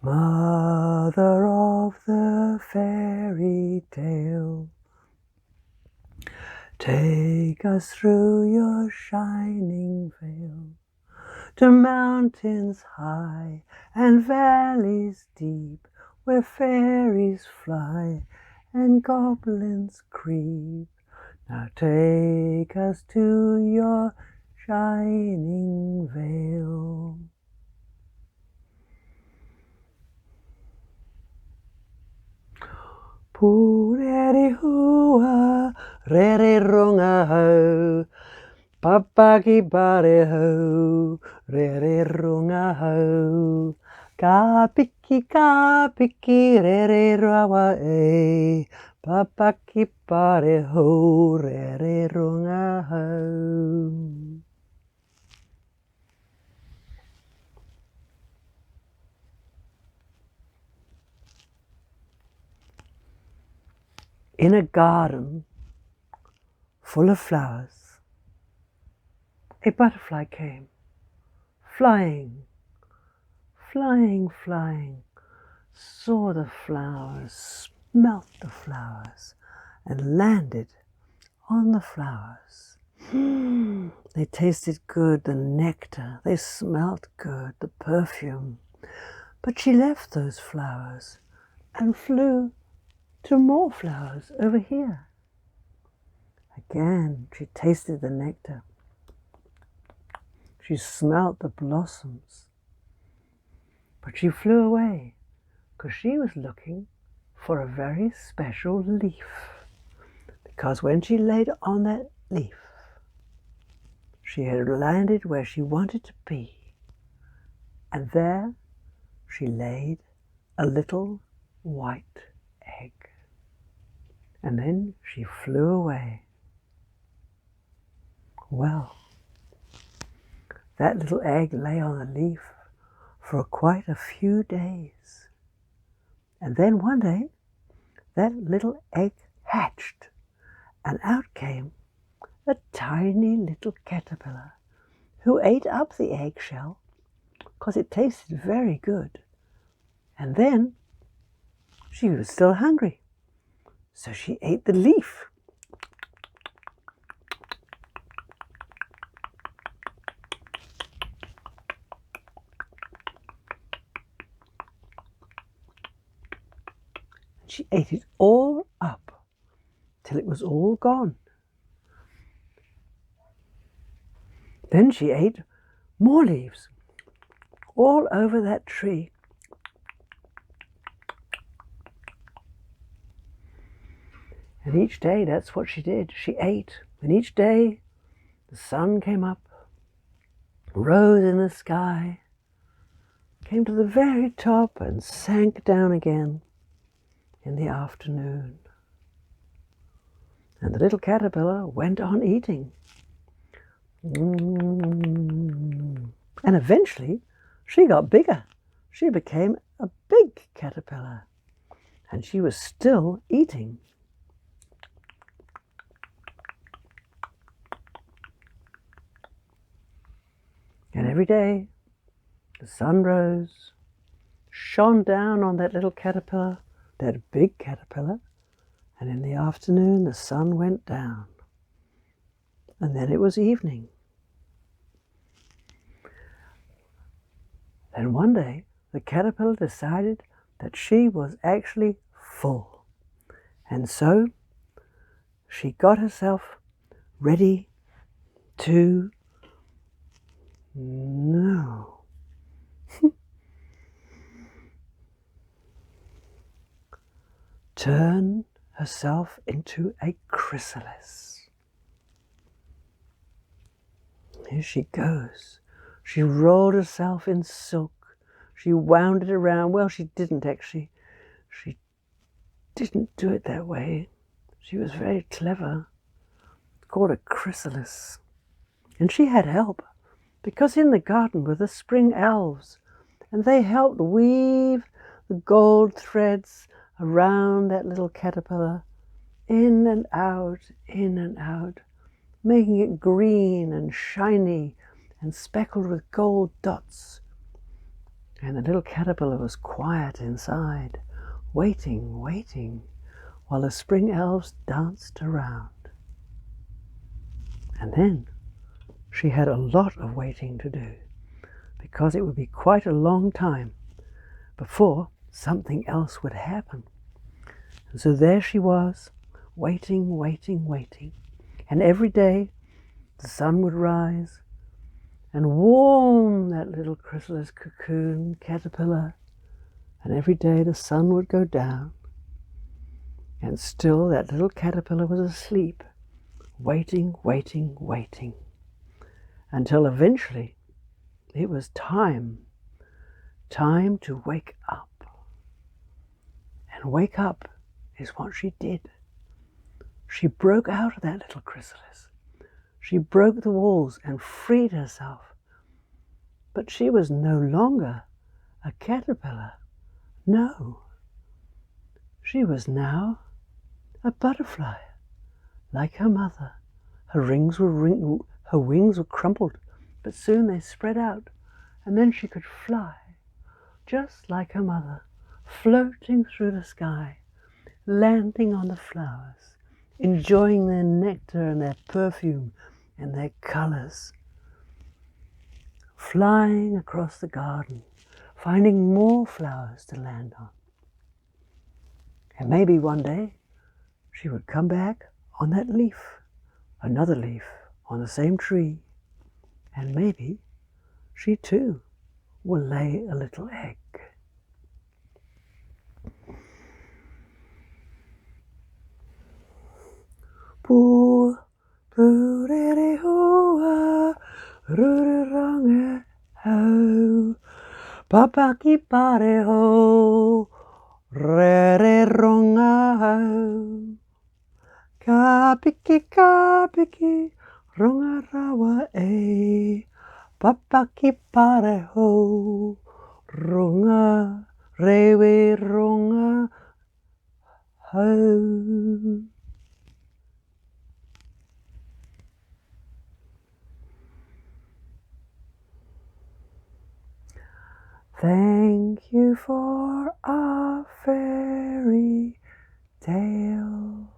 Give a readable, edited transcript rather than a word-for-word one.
Mother of the fairy tale, take us through your shining veil to mountains high and valleys deep, where fairies fly and goblins creep. Now take us to your shining veil. Poo-daddy-hoo-ah, re-re-rung-a-ho, Papaki-bari-ho, re-re-rung-a-ho, ka-piki-ka-piki, re-re-rawa-eh, Papaki-bari-ho, re-re-rung-a-ho. In a garden full of flowers, a butterfly came, flying, flying, flying, saw the flowers, smelt the flowers, and landed on the flowers. They tasted good, the nectar, they smelt good, the perfume. But she left those flowers and flew to more flowers over here. Again, she tasted the nectar. She smelt the blossoms. But she flew away because she was looking for a very special leaf. Because when she laid on that leaf, she had landed where she wanted to be. And there she laid a little white egg. And then she flew away. Well, that little egg lay on the leaf for quite a few days. And then one day, that little egg hatched, and out came a tiny little caterpillar who ate up the eggshell because it tasted very good. And then she was still hungry, so she ate the leaf. She ate it all up till it was all gone. Then she ate more leaves all over that tree. And each day, that's what she did. She ate. And each day, the sun came up, rose in the sky, came to the very top and sank down again in the afternoon. And the little caterpillar went on eating. And eventually, she got bigger. She became a big caterpillar. And she was still eating. And every day, the sun rose, shone down on that little caterpillar, that big caterpillar, and in the afternoon the sun went down. And then it was evening. Then one day, the caterpillar decided that she was actually full. And so she got herself ready to turn herself into a chrysalis. Here she goes. She rolled herself in silk. She wound it around. Well, she didn't actually. She didn't do it that way. She was very clever. It's called a chrysalis. And she had help, because in the garden were the spring elves, and they helped weave the gold threads around that little caterpillar, in and out, making it green and shiny and speckled with gold dots. And the little caterpillar was quiet inside, waiting, waiting, while the spring elves danced around. And then she had a lot of waiting to do, because it would be quite a long time before something else would happen. And so there she was, waiting, waiting, waiting. And every day the sun would rise and warm that little chrysalis cocoon caterpillar. And every day the sun would go down, and still that little caterpillar was asleep, waiting, waiting, waiting, until eventually it was time to wake up. And wake up is what she did. She broke out of that little chrysalis. She broke the walls and freed herself. But she was no longer a caterpillar. No. She was now a butterfly, like her mother. Her wings were crumpled, but soon they spread out, and then she could fly, just like her mother, floating through the sky, landing on the flowers, enjoying their nectar and their perfume and their colors, flying across the garden, finding more flowers to land on. And maybe one day she would come back on that leaf, another leaf on the same tree, and maybe she too will lay a little egg. Poo, poo, re, hoa, ru, ho, papa ki pare ho, re, ronga ho, ka piki, ronga rawa e, papa ki pare ho, ronga, rewe ronga ho. Thank you for our fairy tale.